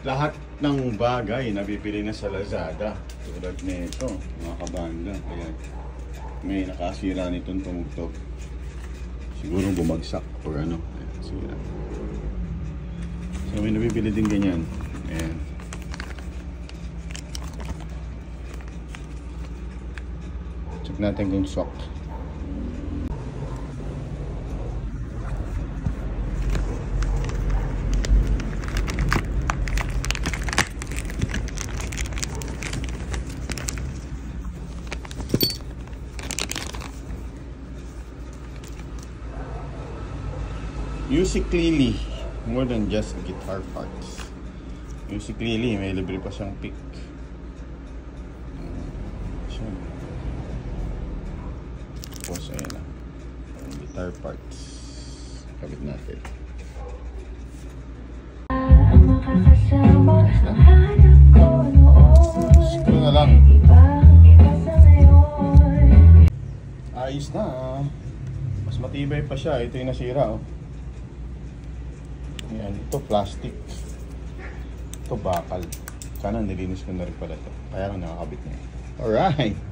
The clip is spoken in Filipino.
lahat ng bagay nabibili na sa Lazada. Tulad nito, mga kabanda. Ayan. May nakasira nitong tumugtog. Siguro bumagsak or ano. Ayan, sira. So may nabibili din ganyan. Ayan. Check natin kung swak. Musically, more than just guitar parts. Musically, may libre pa siyang pick. Tapos, ayun na. Guitar parts. Kabit natin. Screw na lang. Ayos na. Mas matibay pa siya. Ito yung nasira, oh. Ayan, ito plastic. Ito bakal. Sana nilinis ko na rin pala ito. Kaya lang nakakabit niya. Alright!